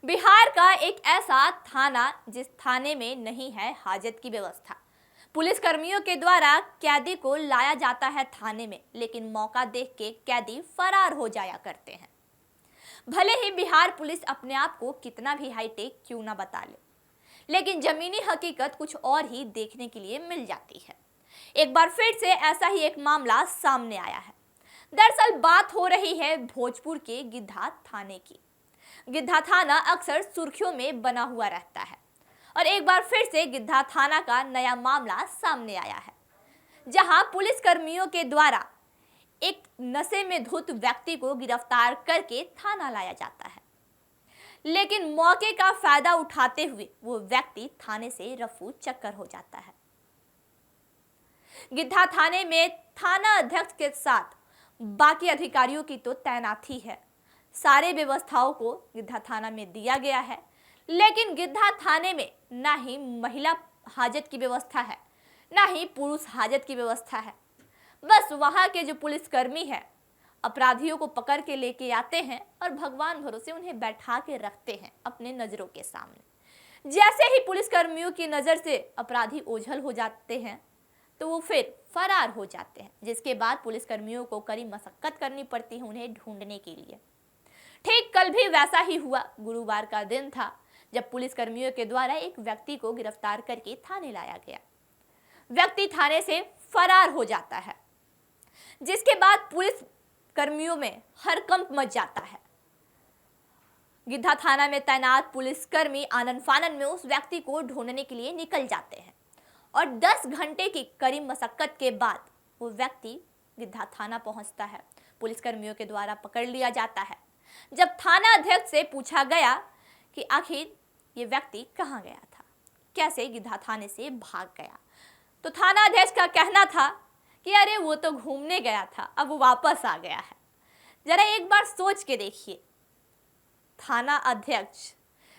बिहार का एक ऐसा थाना जिस थाने में नहीं है हाजत की व्यवस्था। पुलिस कर्मियों के द्वारा कैदी को लाया जाता है थाने में, लेकिन मौका देख के कैदी फरार हो जाया करते हैं। भले ही बिहार पुलिस अपने आप को कितना भी हाईटेक क्यों ना बता ले, लेकिन जमीनी हकीकत कुछ और ही देखने के लिए मिल जाती है। एक बार फिर से ऐसा ही एक मामला सामने आया है। दरअसल बात हो रही है भोजपुर के गिद्धा थाने की। गिद्धा थाना अक्सर सुर्खियों में बना हुआ रहता है और एक बार फिर से गिद्धा थाना का नया मामला सामने आया है, जहां पुलिस कर्मियों के द्वारा एक नशे में धुत व्यक्ति को गिरफ्तार करके थाना लाया जाता है, लेकिन मौके का फायदा उठाते हुए वो व्यक्ति थाने से रफू चक्कर हो जाता है। गिद्धा थाने में थाना अध्यक्ष के साथ बाकी अधिकारियों की तो तैनाती है, सारे व्यवस्थाओं को गिद्धा थाना में दिया गया है, लेकिन गिद्धा थाने में ना ही महिला हाजत की व्यवस्था है, ना ही पुरुष हाजत की व्यवस्था है। बस वहाँ के जो पुलिसकर्मी है अपराधियों को पकड़ के लेके आते हैं और भगवान भरोसे उन्हें बैठा के रखते हैं अपने नज़रों के सामने। जैसे ही पुलिसकर्मियों की नज़र से अपराधी ओझल हो जाते हैं तो वो फिर फरार हो जाते हैं, जिसके बाद पुलिसकर्मियों को कड़ी मशक्कत करनी पड़ती है उन्हें ढूंढने के लिए। ठीक कल भी वैसा ही हुआ। गुरुवार का दिन था जब पुलिसकर्मियों के द्वारा एक व्यक्ति को गिरफ्तार करके थाने लाया गया। व्यक्ति थाने से फरार हो जाता है, जिसके बाद पुलिस कर्मियों में हड़कंप मच जाता है। गिद्धा थाना में तैनात पुलिसकर्मी आनन फानन में उस व्यक्ति को ढूंढने के लिए निकल जाते हैं और 10 घंटे की कड़ी मशक्कत के बाद वो व्यक्ति गिद्धा थाना पहुंचता है। पुलिसकर्मियों के द्वारा पकड़ लिया जाता है। जब थाना अध्यक्ष से पूछा गया कि आखिर ये व्यक्ति कहाँ गया था, कैसे गिद्धा थाने से भाग गया, तो थाना अध्यक्ष का कहना था कि अरे वो तो घूमने गया था, अब वो वापस आ गया है। जरा एक बार सोच के देखिए, थाना अध्यक्ष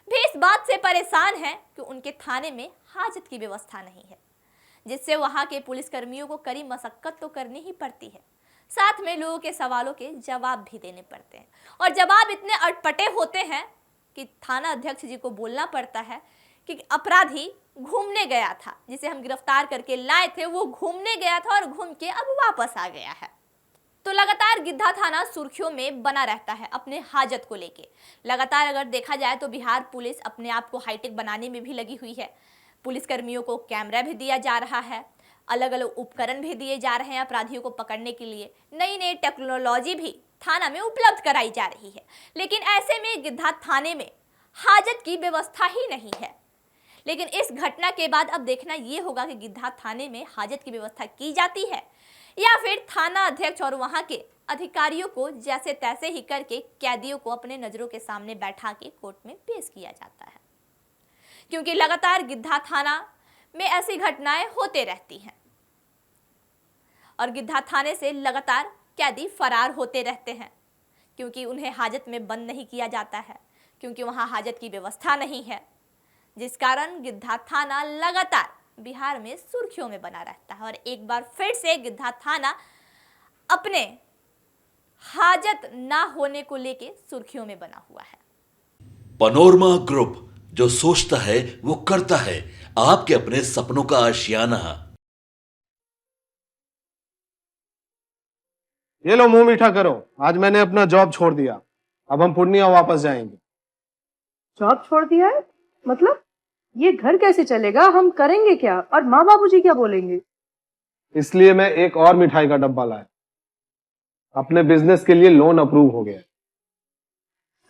भी इस बात से परेशान है कि उनके थाने में हाजत की व्यवस्था नहीं है, जिससे वहाँ के पुलिसकर्मियों को कड़ी मशक्कत तो करनी ही पड़ती है, साथ में लोगों के सवालों के जवाब भी देने पड़ते हैं। और जवाब इतने अटपटे होते हैं कि थाना अध्यक्ष जी को बोलना पड़ता है कि अपराधी घूमने गया था, जिसे हम गिरफ्तार करके लाए थे, वो घूमने गया था और घूम के अब वापस आ गया है। तो लगातार गिद्धा थाना सुर्खियों में बना रहता है अपने हाजत को लेके। लगातार अगर देखा जाए तो बिहार पुलिस अपने आप को हाईटेक बनाने में भी लगी हुई है। पुलिसकर्मियों को कैमरा भी दिया जा रहा है, अलग अलग उपकरण भी दिए जा रहे हैं अपराधियों को पकड़ने के लिए, नई नई टेक्नोलॉजी भी थाना में उपलब्ध कराई जा रही है। लेकिन ऐसे में गिद्धा थाने में हाजत की व्यवस्था ही नहीं है। लेकिन इस घटना के बाद अब देखना ये होगा कि गिद्धा थाने में हाजत की व्यवस्था की जाती है या फिर थाना अध्यक्ष और वहां के अधिकारियों को जैसे तैसे ही करके कैदियों को अपने नजरों के सामने बैठा के कोर्ट में पेश किया जाता है। क्योंकि लगातार गिद्धा थाना में ऐसी घटनाएं होते रहती हैं और गिद्धा थाने से लगातार कैदी फरार होते रहते हैं, क्योंकि उन्हें हाजत में बंद नहीं किया जाता है, क्योंकि वहां हाजत की व्यवस्था नहीं है, जिस कारण गिद्धा थाना लगातार बिहार में सुर्खियों में बना रहता है। और एक बार फिर से गिद्धा थाना अपने हाजत ना होने को लेके सुर्खियों में बना हुआ है। पैनोरमा ग्रुप, जो सोचता है वो करता है, आपके अपने सपनों का आशियाना। ये लो, मुंह मीठा करो। आज मैंने अपना जॉब छोड़ दिया, अब हम पूर्णिया वापस जाएंगे। जॉब छोड़ दिया है? मतलब ये घर कैसे चलेगा? हम करेंगे क्या? और माँ बाबूजी क्या बोलेंगे? इसलिए मैं एक और मिठाई का डब्बा लाया। अपने बिजनेस के लिए लोन अप्रूव हो गया।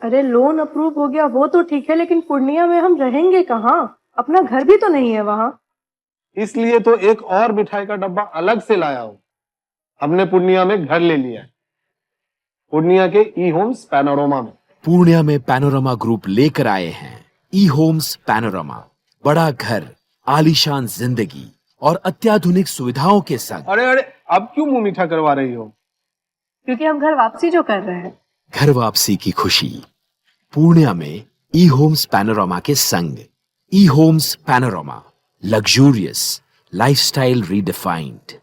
अरे लोन अप्रूव हो गया वो तो ठीक है, लेकिन पूर्णिया में हम रहेंगे कहाँ? अपना घर भी तो नहीं है वहाँ। इसलिए तो एक और मिठाई का डब्बा अलग से लाया हूँ। हमने पूर्णिया में घर ले लिया है, पूर्णिया के ई होम्स पैनोरमा में। पूर्णिया में पैनोरमा ग्रुप लेकर आए हैं ई होम्स पैनोरमा। बड़ा घर, आलीशान जिंदगी और अत्याधुनिक सुविधाओं के संग। अरे अरे, अब क्यों मुंह मीठा करवा रही हो? क्योंकि हम घर वापसी जो कर रहे हैं। घर वापसी की खुशी पूर्णिया में ई होम्स पैनोरमा के संग। ई homes panorama, luxurious lifestyle redefined.